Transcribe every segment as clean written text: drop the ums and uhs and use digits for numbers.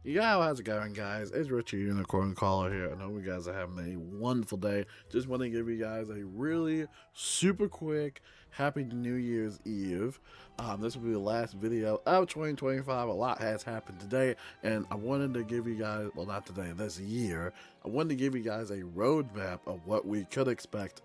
Yeah, how's it going, guys? It's Richard Unicorn Caller here. I know you guys are having a wonderful day. Just want to give you guys a really super quick Happy New Year's Eve. This will be the last video of 2025. A lot has happened today, and I wanted to give you guys, well, not today, this year, I wanted to give you guys a roadmap of what we could expect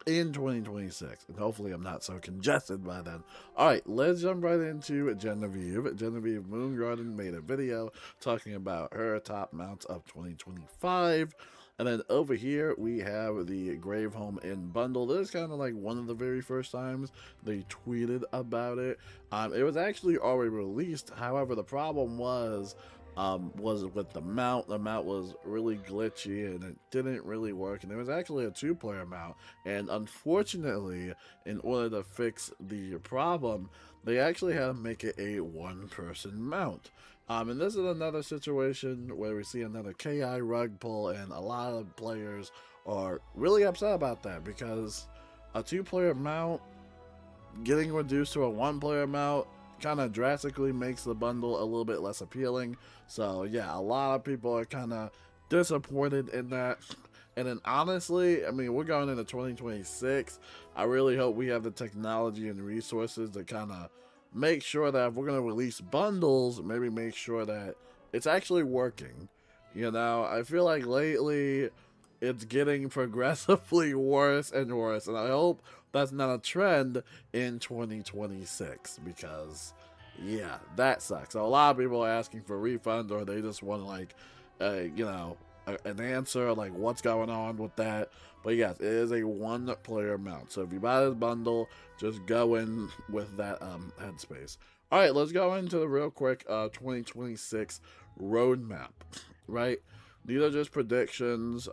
in 2026. And hopefully, I'm not so congested by then. All right, let's jump right into Genevieve. Genevieve Moongarden made a video talking about her top mounts of 2025. And then over here, we have the Graveholm in bundle. This is kind of like one of the very first times they tweeted about it. It was actually already released. However, the problem was with the mount. The mount was really glitchy and it didn't really work. And it was actually a two-player mount. And unfortunately, in order to fix the problem, they actually had to make it a one-person mount. And this is another situation where we see another KI rug pull, and a lot of players are really upset about that because a two-player mount getting reduced to a one-player mount kind of drastically makes the bundle a little bit less appealing. So yeah, a lot of people are kind of disappointed in that. And then honestly, I mean, we're going into 2026. I really hope we have the technology and resources to kind of make sure that if we're going to release bundles, maybe make sure that it's actually working. You know, I feel like lately it's getting progressively worse and worse, and I hope that's not a trend in 2026 because, yeah, that sucks. So a lot of people are asking for refunds, or they just want like, an answer like what's going on with that. But yes, it is a one-player mount. So if you buy this bundle, just go in with that headspace. All right, let's go into the real quick 2026 roadmap. Right, these are just predictions.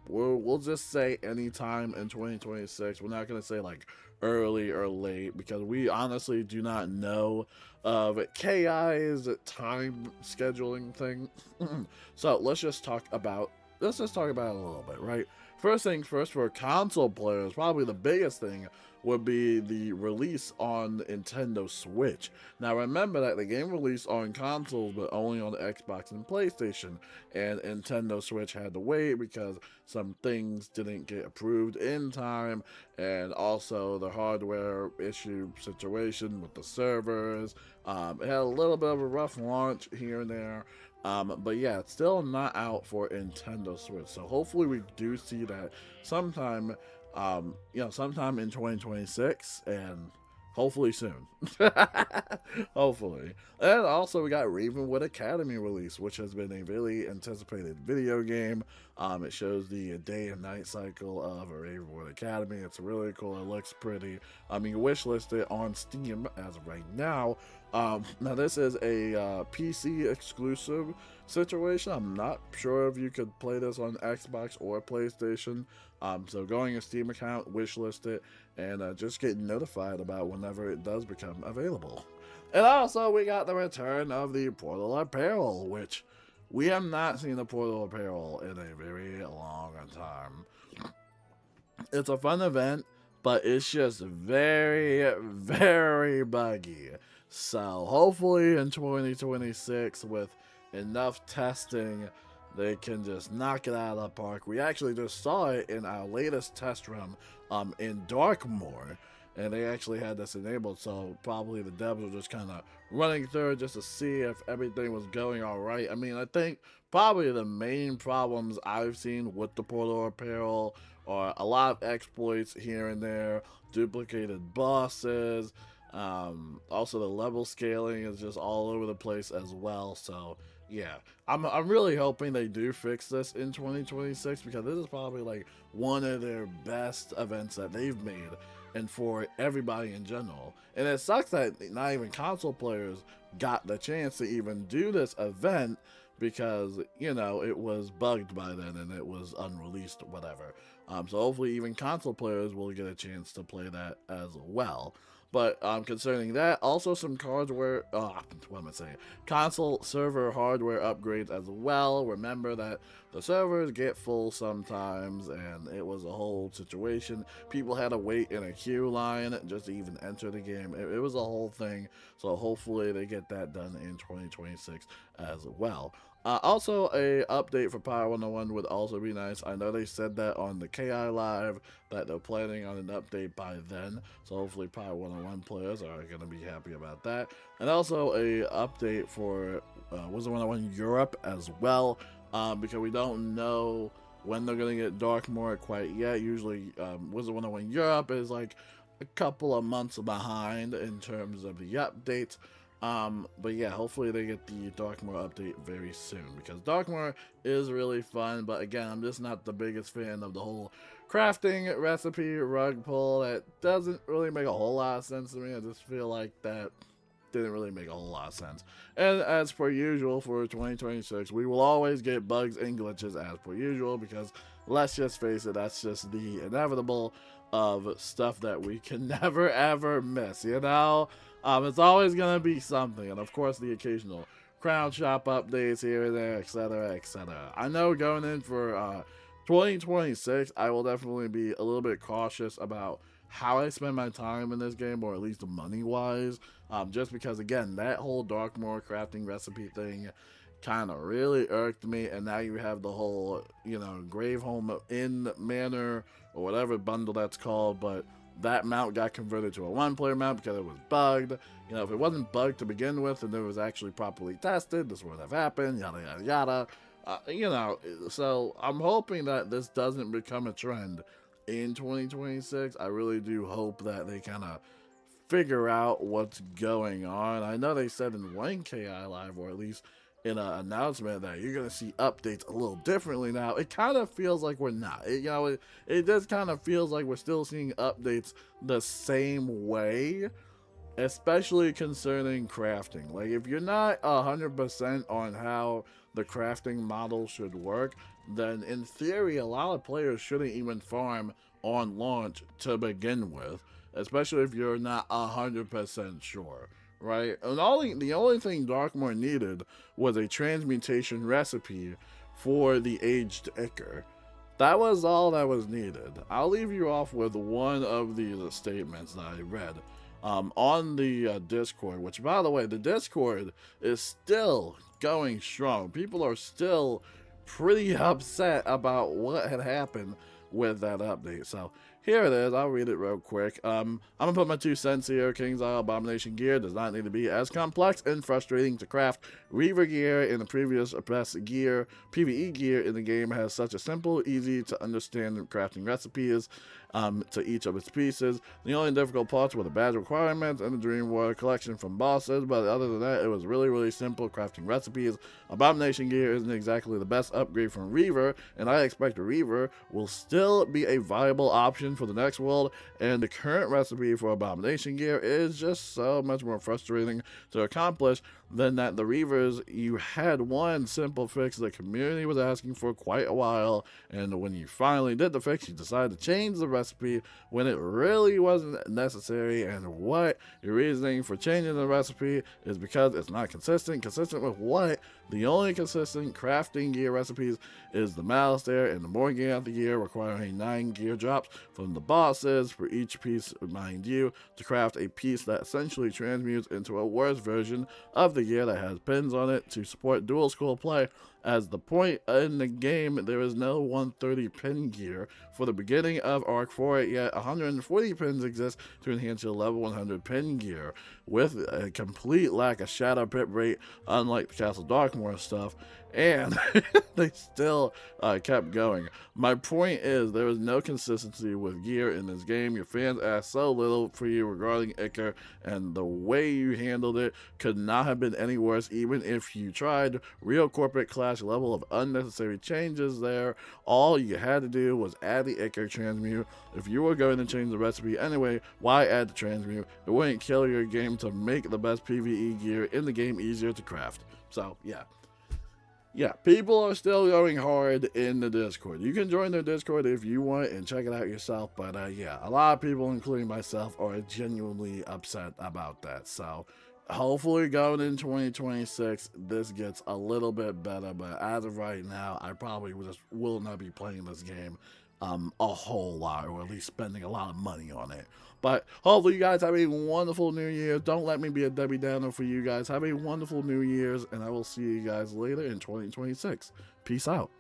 We'll just say anytime in 2026. We're not gonna say like early or late because we honestly do not know of KI's time scheduling thing. So let's just talk about it a little bit, right? First things first, for console players, probably the biggest thing would be the release on Nintendo Switch. Now remember that the game released on consoles but only on Xbox and PlayStation, and Nintendo Switch had to wait because some things didn't get approved in time, and also the hardware issue situation with the servers. It had a little bit of a rough launch here and there. But yeah, it's still not out for Nintendo Switch. So hopefully we do see that sometime, sometime in 2026, and hopefully soon. Hopefully. And also we got Ravenwood Academy release, which has been a really anticipated video game. It shows the day and night cycle of a Ravenwood Academy. It's really cool. It looks pretty. You wishlist it on Steam as of right now. Now this is a PC exclusive situation. I'm not sure if you could play this on Xbox or PlayStation. So going your Steam account, wishlist it, and just get notified about whenever it does become available. And also we got the return of the Portal Apparel, which we have not seen the Portal Apparel in a very long time. It's a fun event, but it's just very, very buggy. So hopefully in 2026, with enough testing, they can just knock it out of the park. We actually just saw it in our latest test run in Darkmoor, and they actually had this enabled, so probably the devs were just kind of running through it just to see if everything was going all right. I mean, I think probably the main problems I've seen with the Portal Apparel are a lot of exploits here and there, duplicated bosses. Also, the level scaling is just all over the place as well. So yeah, I'm really hoping they do fix this in 2026 because this is probably like one of their best events that they've made, and for everybody in general. And it sucks that not even console players got the chance to even do this event because, it was bugged by then and it was unreleased, whatever. So hopefully even console players will get a chance to play that as well. But concerning that, also some hardware, what am I saying? Console server hardware upgrades as well. Remember that the servers get full sometimes, and it was a whole situation. People had to wait in a queue line just to even enter the game. It was a whole thing. So hopefully they get that done in 2026 as well. Also, a update for Pirate101 would also be nice. I know they said that on the KI Live that they're planning on an update by then, so hopefully Pirate101 players are going to be happy about that. And also a update for Wizard101 Europe as well, because we don't know when they're going to get Darkmoor quite yet. Usually Wizard101 Europe is like a couple of months behind in terms of the updates. But yeah, hopefully they get the Darkmoor update very soon, because Darkmoor is really fun. But again, I'm just not the biggest fan of the whole crafting recipe rug pull. That doesn't really make a whole lot of sense to me. I just feel like that didn't really make a whole lot of sense. And as per usual for 2026, we will always get bugs and glitches as per usual, because let's just face it, that's just the inevitable of stuff that we can never ever miss, you know? It's always gonna be something, and of course the occasional crown shop updates here and there, etc, etc. I know going in for 2026, I will definitely be a little bit cautious about how I spend my time in this game, or at least money wise, just because again, that whole Darkmoor crafting recipe thing kind of really irked me. And now you have the whole, you know, graveholm in manor or whatever bundle that's called, but that mount got converted to a one-player mount because it was bugged. You know, if it wasn't bugged to begin with and it was actually properly tested, this would have happened, yada yada yada. You know, so I'm hoping that this doesn't become a trend in 2026. I really do hope that they kind of figure out what's going on. I know they said in one KI Live, or at least in an announcement, that you're going to see updates a little differently now. It kind of feels like we're not. It just kind of feels like we're still seeing updates the same way, especially concerning crafting. Like, if you're not 100% on how the crafting model should work, then in theory, a lot of players shouldn't even farm on launch to begin with, especially if you're not 100% sure, right? And the only thing Darkmoor needed was a transmutation recipe for the aged Ichor. That was all that was needed. I'll leave you off with one of the statements that I read on the Discord, which, by the way, the Discord is still going strong. People are still pretty upset about what had happened with that update. So here it is. I'll read it real quick. I'm gonna put my 2 cents here. King's Isle Abomination gear does not need to be as complex and frustrating to craft. Reaver gear in the previous best gear, PvE gear in the game, has such a simple, easy to understand crafting recipes to each of its pieces. The only difficult parts were the badge requirements and the Dream Water collection from bosses, but other than that, it was really simple crafting recipes. Abomination gear isn't exactly the best upgrade from Reaver, and I expect Reaver will still be a viable option for the next world, and the current recipe for Abomination gear is just so much more frustrating to accomplish than that the Reavers, you had one simple fix the community was asking for quite a while, and when you finally did the fix, you decided to change the recipe when it really wasn't necessary. And what your reasoning for changing the recipe is because it's not consistent with what? The only consistent crafting gear recipes is the Malistaire and the Morgantha gear, requiring 9 gear drops from the bosses for each piece, mind you, to craft a piece that essentially transmutes into a worse version of the gear that has pins on it to support dual scroll play. As the point in the game, there is no 130 pin gear for the beginning of Arc 4, yet 140 pins exist to enhance your level 100 pin gear, with a complete lack of shadow pip rate, unlike the Castle Darkmoor stuff, and they still kept going. My point is, there is no consistency with gear in this game. Your fans asked so little for you regarding Ichor, and the way you handled it could not have been any worse, even if you tried. Real corporate clash level of unnecessary changes there. All you had to do was add the Ichor transmute. If you were going to change the recipe anyway, why add the transmute? It wouldn't kill your game to make the best PvE gear in the game easier to craft. So yeah, people are still going hard in the Discord. You can join the Discord if you want and check it out yourself. But yeah, a lot of people, including myself, are genuinely upset about that. So hopefully going in 2026, this gets a little bit better. But as of right now, I probably just will not be playing this game a whole lot, or at least spending a lot of money on it. But hopefully you guys have a wonderful New Year. Don't let me be a Debbie Downer for you guys. Have a wonderful New Year's, and I will see you guys later in 2026. Peace out.